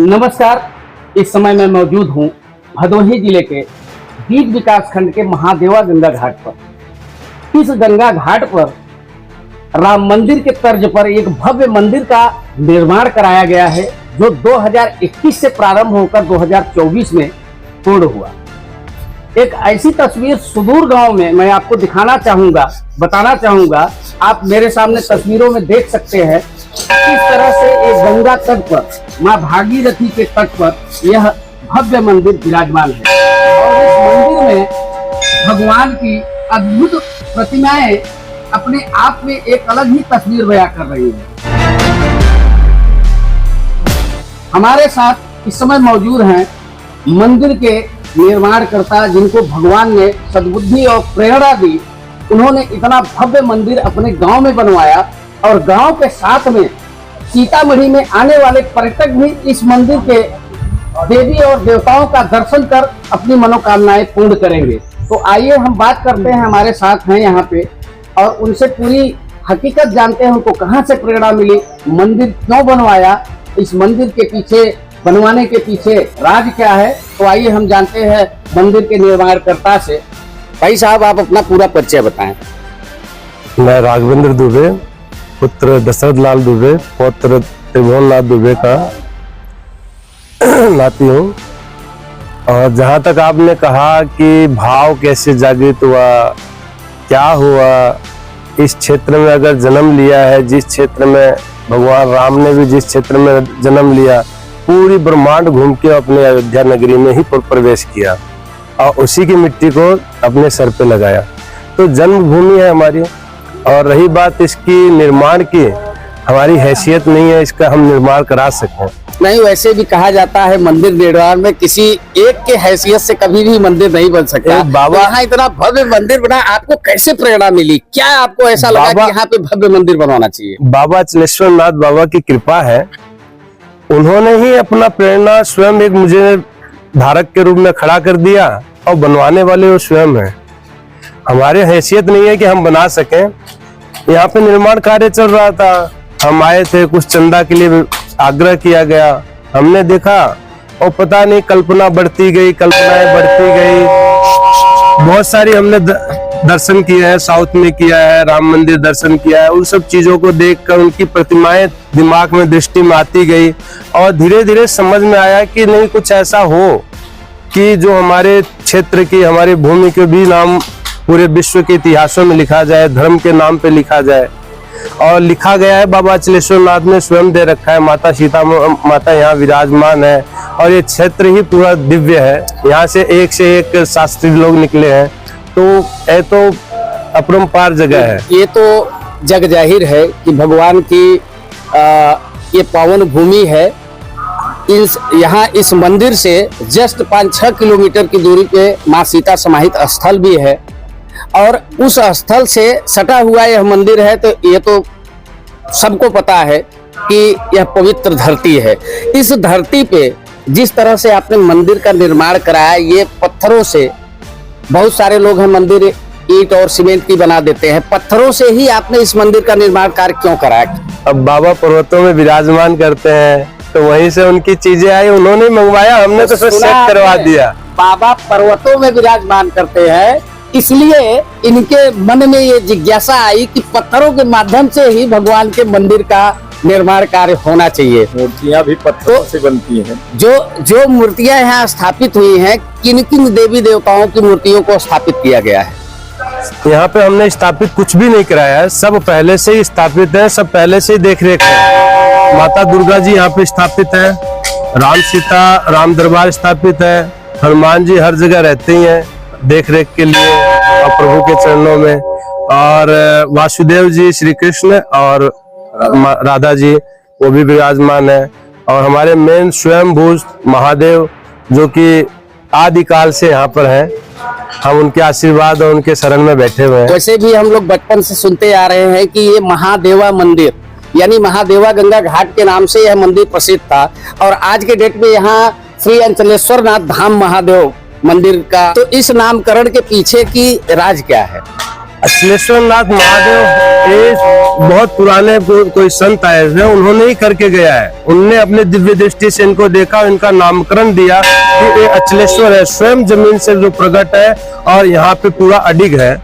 नमस्कार। इस समय मैं मौजूद हूँ भदोही जिले के बीज विकास खंड के महादेवा गंगा घाट पर। इस गंगा घाट पर राम मंदिर के तर्ज पर एक भव्य मंदिर का निर्माण कराया गया है, जो 2021 से प्रारंभ होकर 2024 में पूर्ण हुआ। एक ऐसी तस्वीर सुदूर गांव में मैं आपको दिखाना चाहूंगा, बताना चाहूंगा। आप मेरे सामने तस्वीरों में देख सकते हैं किस तरह से एक गंगा तट पर, माँ भागीरथी के तट पर यह भव्य मंदिर विराजमान है। और इस मंदिर में भगवान की अद्भुत प्रतिमाएं अपने आप में एक अलग ही तस्वीर बयां कर रही है। हमारे साथ इस समय मौजूद हैं मंदिर के निर्माणकर्ता, जिनको भगवान ने सद्बुद्धि और प्रेरणा दी। उन्होंने इतना भव्य मंदिर अपने गांव में बनवाया और गांव के साथ में सीतामढ़ी में आने वाले पर्यटक भी इस मंदिर के देवी और देवताओं का दर्शन कर अपनी मनोकामनाएं पूर्ण करेंगे। तो आइए हम बात करते हैं, हमारे साथ हैं यहाँ पे, और उनसे पूरी हकीकत जानते हैं, उनको कहाँ से प्रेरणा मिली, मंदिर क्यों बनवाया, इस मंदिर के पीछे बनवाने के पीछे राज क्या है। तो आइए हम जानते हैं मंदिर के निर्माणकर्ता से। भाई साहब, आप अपना पूरा परिचय बताएं। मैं राघवेंद्र दुबे, पुत्र दशरथ लाल दुबे, पौत्र त्रिभुवन लाल दुबे का नाती हूँ। और जहाँ तक आपने कहा कि भाव कैसे जागृत हुआ, क्या हुआ, इस क्षेत्र में अगर जन्म लिया है, जिस क्षेत्र में भगवान राम ने भी जिस क्षेत्र में जन्म लिया, पूरी ब्रह्मांड घूम के अपने अयोध्या नगरी में ही प्रवेश किया और उसी की मिट्टी को अपने सर पे लगाया। तो जन्मभूमि है हमारी। और रही बात इसकी निर्माण की, हमारी हैसियत नहीं है इसका हम निर्माण करा सकें। नहीं, वैसे भी कहा जाता है मंदिर निर्माण में किसी एक के हैसियत से कभी भी मंदिर नहीं बन सकता। बाबा, यहाँ इतना भव्य मंदिर बना, आपको कैसे प्रेरणा मिली? क्या आपको ऐसा लगा कि यहाँ पे भव्य मंदिर बनवाना चाहिए? बाबा चलेश्वर नाथ बाबा की कृपा है। उन्होंने ही अपना प्रेरणा स्वयं एक मुझे धारक के रूप में खड़ा कर दिया और बनवाने वाले वो स्वयं है। हमारे हैसियत नहीं है कि हम बना सकें। यहाँ पे निर्माण कार्य चल रहा था, हम आए थे, कुछ चंदा के लिए आग्रह किया गया, हमने देखा और पता नहीं कल्पना बढ़ती गई, कल्पनाएं बढ़ती गई। बहुत सारी हमने दर्शन किए हैं, साउथ में किया है, राम मंदिर दर्शन किया है। उन सब चीजों को देखकर उनकी प्रतिमाएं दिमाग में, दृष्टि में आती गई और धीरे धीरे समझ में आया कि नहीं, कुछ ऐसा हो कि जो हमारे क्षेत्र की, हमारी भूमि के भी नाम पूरे विश्व के इतिहासों में लिखा जाए, धर्म के नाम पे लिखा जाए। और लिखा गया है, बाबा चलेश्वर नाथ ने स्वयं दे रखा है। माता सीता माता यहाँ विराजमान है और ये क्षेत्र ही पूरा दिव्य है। यहाँ से एक शास्त्री लोग निकले हैं, तो ये तो अपरंपार जगह है। ये तो जग जाहिर है कि भगवान की ये पावन भूमि है। यहाँ इस मंदिर से जस्ट 5-6 किलोमीटर की दूरी पे माँ सीता समाहित स्थल भी है और उस स्थल से सटा हुआ यह मंदिर है। तो ये तो सबको पता है कि यह पवित्र धरती है। इस धरती पे जिस तरह से आपने मंदिर का निर्माण कराया, ये पत्थरों से, बहुत सारे लोग हैं मंदिर ईंट और सीमेंट की बना देते हैं, पत्थरों से ही आपने इस मंदिर का निर्माण कार्य क्यों कराया? अब बाबा पर्वतों में विराजमान करते हैं, तो वहीं से उनकी चीजें आई, उन्होंने मंगवाया, हमने तो सेट करवा दिया। बाबा पर्वतों में विराजमान करते हैं, इसलिए इनके मन में ये जिज्ञासा आई कि पत्थरों के माध्यम से ही भगवान के मंदिर का निर्माण कार्य होना चाहिए। मूर्तियां भी पत्थरों से बनती हैं। जो मूर्तियां यहाँ स्थापित हुई हैं, किन किन देवी देवताओं की मूर्तियों को स्थापित किया गया है? यहाँ पे हमने स्थापित कुछ भी नहीं कराया है, सब पहले से ही स्थापित है, सब पहले से ही देख रेख है। माता दुर्गा जी यहाँ पे स्थापित है, राम सीता राम दरबार स्थापित है, हनुमान जी हर जगह रहते ही हैं देख रेख के लिए और प्रभु के चरणों में, और वासुदेव जी श्री कृष्ण और राधा जी वो भी विराजमान है, और हमारे मेन स्वयंभू महादेव जो कि आदिकाल से यहाँ पर हैं। हम उनके आशीर्वाद और उनके शरण में बैठे हुए हैं। वैसे भी हम लोग बचपन से सुनते आ रहे हैं कि ये महादेवा मंदिर, यानी महादेवा गंगा घाट के नाम से यह मंदिर प्रसिद्ध था, और आज के डेट में यहाँ श्री अंचलेश्वर नाथ धाम महादेव मंदिर का, तो इस नामकरण के पीछे की राज क्या है? अचलेश्वर नाथ महादेव एक बहुत पुराने कोई संत आए थे, उन्होंने ही करके गया है। उनने अपने दिव्य दृष्टि से इनको देखा, इनका नामकरण दिया कि ये अचलेश्वर है, स्वयं जमीन से जो प्रकट है और यहाँ पे पूरा अडिग है,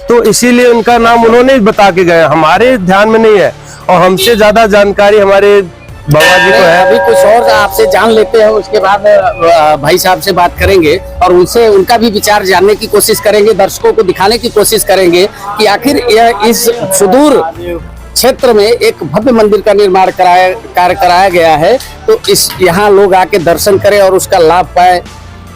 तो इसीलिए उनका नाम उन्होंने ही बता के गए, हमारे ध्यान में नहीं है। और हमसे ज्यादा जानकारी हमारे बाबा जी को है। अभी कुछ और आपसे जान लेते हैं, उसके बाद भाई साहब से बात करेंगे और उनसे उनका भी विचार जानने की कोशिश करेंगे, दर्शकों को दिखाने की कोशिश करेंगे कि आखिर यह इस सुदूर क्षेत्र में एक भव्य मंदिर का निर्माण कार्य कराया गया है, तो इस यहाँ लोग आके दर्शन करें और उसका लाभ पाए।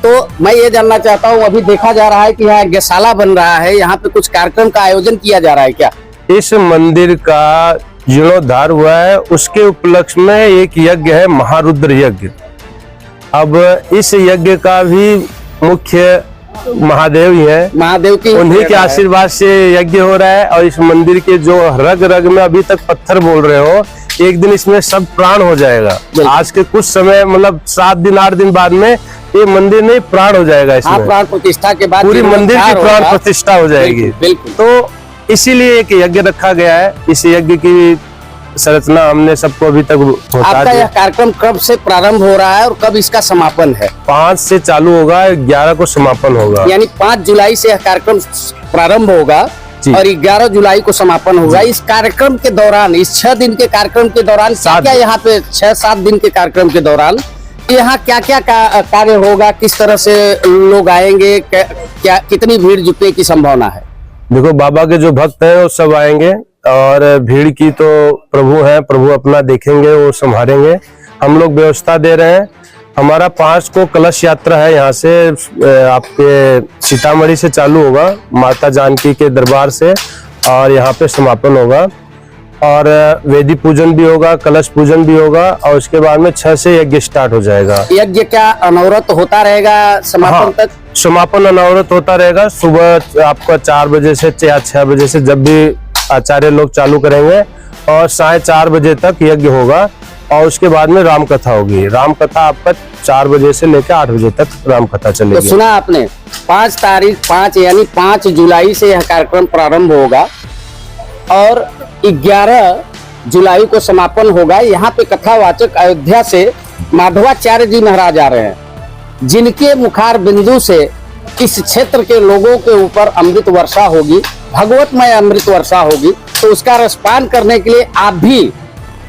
तो मैं ये जानना चाहता हूँ, अभी देखा जा रहा है कि यहाँ यज्ञशाला बन रहा है, यहाँ पे कुछ कार्यक्रम का आयोजन किया जा रहा है क्या? इस मंदिर का जीर्णोद्धार हुआ है, उसके उपलक्ष्य में एक यज्ञ है, महारुद्र यज्ञ। अब इस यज्ञ का भी मुख्य महादेव ही है, महादेव की उन्हीं के आशीर्वाद से यज्ञ हो रहा है। और इस मंदिर के जो रग रग में अभी तक पत्थर बोल रहे हो, एक दिन इसमें सब प्राण हो जाएगा। आज के कुछ समय मतलब 7 दिन 8 दिन बाद में ये मंदिर नहीं प्राण हो जाएगा। इसमें प्राण प्रतिष्ठा के बाद पूरी मंदिर की प्राण प्रतिष्ठा हो जाएगी। बिल्कुल। तो इसीलिए एक यज्ञ रखा गया है। इस यज्ञ की संरचना हमने सबको अभी तक आपका यह कार्यक्रम कब से प्रारंभ हो रहा है और कब इसका समापन है? 5 से चालू होगा, 11 को समापन होगा। यानी 5 जुलाई से यह कार्यक्रम प्रारंभ होगा और 11 जुलाई को समापन होगा। इस कार्यक्रम के दौरान, इस 6 दिन के कार्यक्रम के दौरान क्या यहाँ पे 6-7 दिन के कार्यक्रम के दौरान यहाँ क्या क्या कार्य होगा, किस तरह से लोग आएंगे, क्या कितनी भीड़ जुटने की संभावना है? देखो, बाबा के जो भक्त हैं वो सब आएंगे और भीड़ की तो प्रभु हैं, प्रभु अपना देखेंगे, वो संभालेंगे। हम लोग व्यवस्था दे रहे हैं। हमारा 5 को कलश यात्रा है, यहाँ से आपके सीतामढ़ी से चालू होगा, माता जानकी के दरबार से, और यहाँ पे समापन होगा। और वेदी पूजन भी होगा, कलश पूजन भी होगा, और उसके बाद में 6 से यज्ञ स्टार्ट हो जाएगा। यज्ञ क्या अनवरत होता रहेगा समापन तक? समापन अनवरत होता रहेगा। सुबह आपका 4 बजे से या 6 बजे से जब भी आचार्य लोग चालू करेंगे, और 4:30 बजे तक यज्ञ होगा। और उसके बाद में राम कथा होगी। राम कथा आपका 4 बजे से लेकर 8 बजे तक राम कथा चलेगी। तो सुना आपने, 5 यानी 5 जुलाई से यह कार्यक्रम प्रारंभ होगा और 11 जुलाई को समापन होगा। यहाँ पे कथावाचक अयोध्या से माधवाचार्य जी महाराज आ रहे हैं, जिनके मुखार बिंदु से इस क्षेत्र के लोगों के ऊपर अमृत वर्षा होगी, भगवतमय अमृत वर्षा होगी। तो उसका रसपान करने के लिए आप भी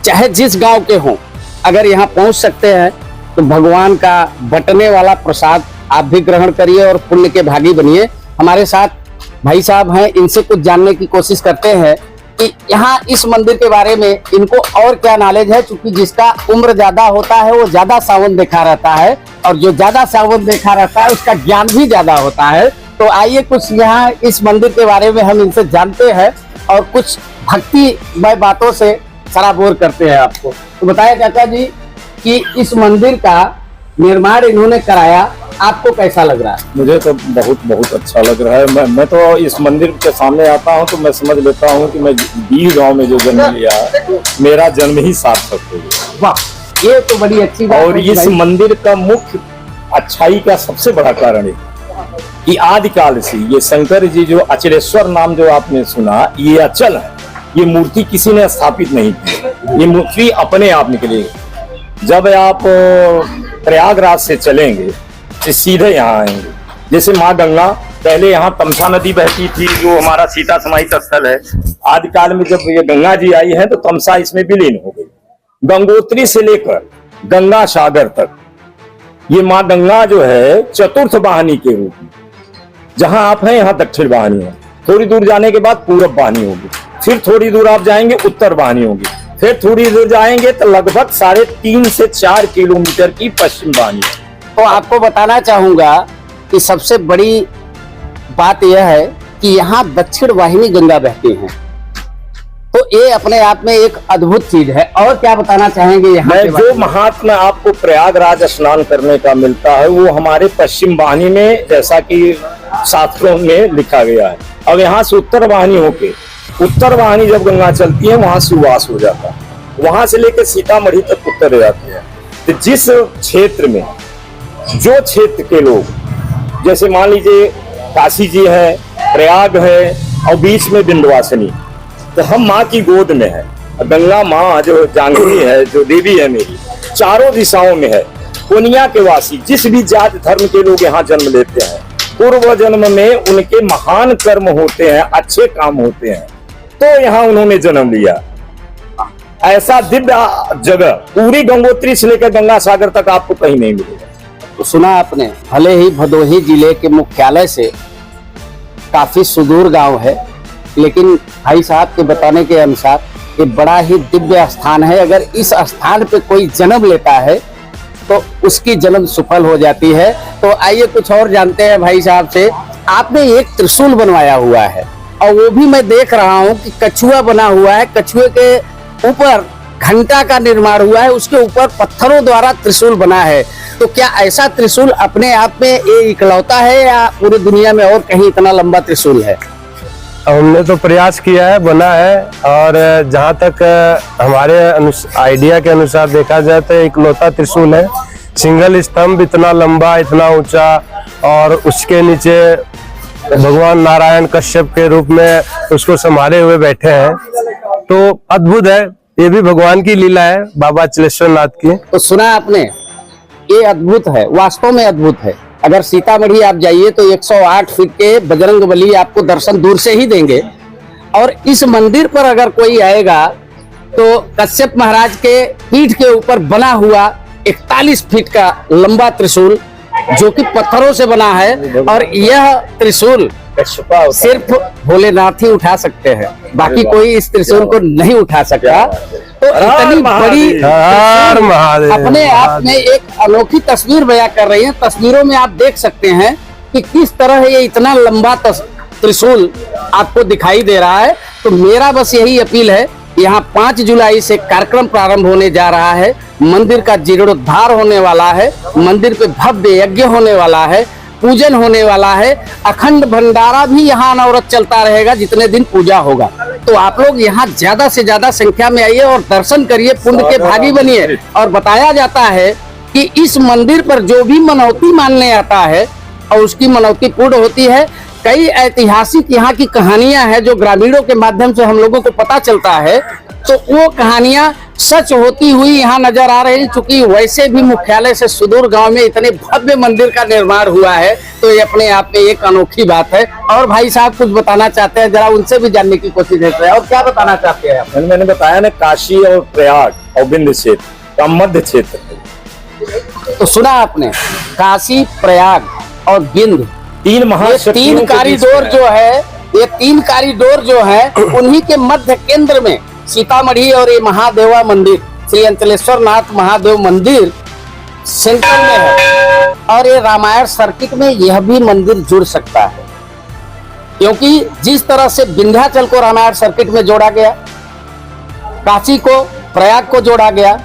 चाहे जिस गांव के हों, अगर यहाँ पहुंच सकते हैं तो भगवान का बटने वाला प्रसाद आप भी ग्रहण करिए और पुण्य के भागी बनिए। हमारे साथ भाई साहब हैं, इनसे कुछ जानने की कोशिश करते हैं कि यहाँ इस मंदिर के बारे में इनको और क्या नॉलेज है, क्योंकि जिसका उम्र ज्यादा होता है वो ज्यादा सावन देखा रहता है, और जो ज्यादा सावन देखा रहता है उसका ज्ञान भी ज्यादा होता है। तो आइए कुछ यहाँ इस मंदिर के बारे में हम इनसे जानते हैं और कुछ भक्तिमय बातों से सराबोर करते हैं आपको। तो बताया चाचा जी कि इस मंदिर का निर्माण इन्होंने कराया, आपको कैसा लग रहा है? मुझे तो बहुत बहुत अच्छा लग रहा है। मैं तो इस मंदिर के सामने आता हूँ तो मैं समझ लेता हूँ कि मैं बीर गांव में जो जन्म लिया, मेरा जन्म ही सार्थक हो गया। वाह, ये तो बड़ी अच्छी बात और इस मंदिर का मुख्य अच्छाई का सबसे बड़ा कारण है कि आदिकाल से ये शंकर जी जो अचलेश्वर नाम जो आपने सुना, ये अचल है। ये मूर्ति किसी ने स्थापित नहीं की, ये मूर्ति अपने आप निकली। जब आप प्रयागराज से चलेंगे तो सीधे यहाँ आएंगे। जैसे माँ गंगा, पहले यहाँ तमसा नदी बहती थी, जो हमारा सीता समाहित स्थल है। आदिकाल में जब ये गंगा जी आई है तो तमसा इसमें विलीन हो गई। गंगोत्री से लेकर गंगा सागर तक ये माँ गंगा जो है चतुर्थ वाहिनी के रूप में, जहां आप हैं यहाँ दक्षिण वाहिनी है, थोड़ी दूर जाने के बाद पूर्व वाहिनी होगी, फिर थोड़ी दूर आप जाएंगे उत्तर वाहिनी होगी, फिर थोड़ी दूर जाएंगे तो लगभग 3.5 से 4 किलोमीटर की पश्चिम वाहिनी है। तो आपको बताना चाहूंगा कि सबसे बड़ी बात यह है कि यहाँ दक्षिण वाहिनी गंगा बहती है, तो ये अपने आप में एक अद्भुत चीज है। और क्या बताना चाहेंगे यहाँ मैं जो महात्मा आपको प्रयागराज स्नान करने का मिलता है वो हमारे पश्चिम वाहिनी में, जैसा कि शास्त्रों में लिखा गया है। अब यहाँ से उत्तर वाहिनी होके, उत्तर वाहिनी जब गंगा चलती है वहां सुवास हो जाता है, वहां से लेकर सीतामढ़ी तक उत्तर जाते हैं। तो जिस क्षेत्र में, जो क्षेत्र के लोग, जैसे मान लीजिए काशी जी है, प्रयाग है, और बीच में विंध्यवासिनी। तो हम माँ की गोद में है। गंगा माँ जो जांघनी है, जो देवी है मेरी, चारों दिशाओं में है। पुनिया के वासी जिस भी जाति धर्म के लोग यहाँ जन्म लेते हैं, पूर्व जन्म में उनके महान कर्म होते हैं, अच्छे काम होते हैं, तो यहाँ उन्होंने जन्म लिया। ऐसा दिव्य जगह पूरी गंगोत्री से लेकर गंगा सागर तक आपको कहीं नहीं मिलेगा। तो सुना आपने, भले ही भदोही जिले के मुख्यालय से काफी सुदूर गांव है, लेकिन भाई साहब के बताने के अनुसार ये बड़ा ही दिव्य स्थान है। अगर इस स्थान पे कोई जन्म लेता है तो उसकी जन्म सफल हो जाती है। तो आइए कुछ और जानते हैं भाई साहब से। आपने एक त्रिशूल बनवाया हुआ है और वो भी मैं देख रहा हूँ कि कछुआ बना हुआ है, कछुए के ऊपर घंटा का निर्माण हुआ है, उसके ऊपर पत्थरों द्वारा त्रिशूल बना है। तो क्या ऐसा त्रिशूल अपने आप में ये इकलौता है या पूरी दुनिया में और कहीं इतना लंबा त्रिशूल है? हमने तो प्रयास किया है, बना है, और जहाँ तक हमारे आइडिया के अनुसार देखा जाए तो इकलौता त्रिशूल है। सिंगल स्तंभ इतना लंबा, इतना ऊंचा, और उसके नीचे भगवान नारायण कश्यप के रूप में उसको संभाले हुए बैठे हैं। तो अद्भुत है, ये भी भगवान की लीला है, बाबा अचलेश्वर नाथ की। तो सुना आपने, ये अद्भुत है, वास्तव में अद्भुत है। अगर सीतामढ़ी आप जाइए तो 108 फीट के बजरंगबली आपको दर्शन दूर से ही देंगे। और इस मंदिर पर अगर कोई आएगा तो कश्यप महाराज के पीठ के ऊपर बना हुआ 41 फीट का लंबा त्रिशूल जो कि पत्थरों से बना है, और यह त्रिशूल सिर्फ भोलेनाथ ही उठा सकते हैं, बाकी कोई इस त्रिशूल को नहीं उठा सकता। तो इतनी बड़ी अपने आप में एक अनोखी तस्वीर बयां कर रही है। तस्वीरों में आप देख सकते हैं कि किस तरह ये इतना लंबा त्रिशूल आपको दिखाई दे रहा है। तो मेरा बस यही अपील है, यहाँ 5 जुलाई से कार्यक्रम प्रारंभ होने जा रहा है, मंदिर का जीर्णोद्धार होने वाला है, मंदिर पे भव्य यज्ञ होने वाला है, पूजन होने वाला है, अखंड भंडारा भी यहाँ अनवरत चलता रहेगा जितने दिन पूजा होगा। तो आप लोग यहाँ ज्यादा से ज्यादा संख्या में आइए और दर्शन करिए, पुण्य के भागी बनिए। और बताया जाता है कि इस मंदिर पर जो भी मनौती मानने आता है और उसकी मनौती पूर्ण होती है। कई ऐतिहासिक यहाँ की कहानियां हैं जो ग्रामीणों के माध्यम से हम लोगों को पता चलता है, तो वो कहानियां सच होती हुई यहाँ नजर आ रही। चूंकि वैसे भी मुख्यालय से सुदूर गांव में इतने भव्य मंदिर का निर्माण हुआ है, तो ये अपने आप में एक अनोखी बात है। और भाई साहब कुछ बताना चाहते हैं, जरा उनसे भी जानने की कोशिश करते हैं। और क्या बताना चाहते हैं आप? मैंने बताया ना, काशी और प्रयाग और विंध्य क्षेत्र का मध्य क्षेत्र। तो सुना आपने, काशी, प्रयाग और विंध्य, तीन कॉरिडोर जो है, ये 3 कॉरिडोर जो है उन्हीं के मध्य केंद्र में सीतामढ़ी और ये महादेवा मंदिर, श्री अंचलेश्वर नाथ महादेव मंदिर सेंटर में है। और ये रामायण सर्किट में यह भी मंदिर जुड़ सकता है, क्योंकि जिस तरह से विंध्याचल को रामायण सर्किट में जोड़ा गया, काशी को, प्रयाग को जोड़ा गया,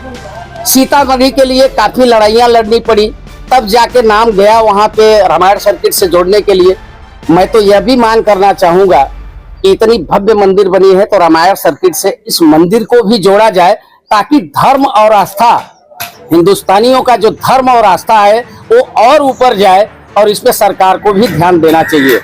सीतामढ़ी के लिए काफी लड़ाइयां लड़नी पड़ी, तब जाके नाम गया वहां पे रामायण सर्किट से जोड़ने के लिए। मैं तो यह भी मांग करना चाहूंगा कि इतनी भव्य मंदिर बनी है तो रामायण सर्किट से इस मंदिर को भी जोड़ा जाए, ताकि धर्म और आस्था, हिंदुस्तानियों का जो धर्म और आस्था है वो और ऊपर जाए, और इसमें सरकार को भी ध्यान देना चाहिए।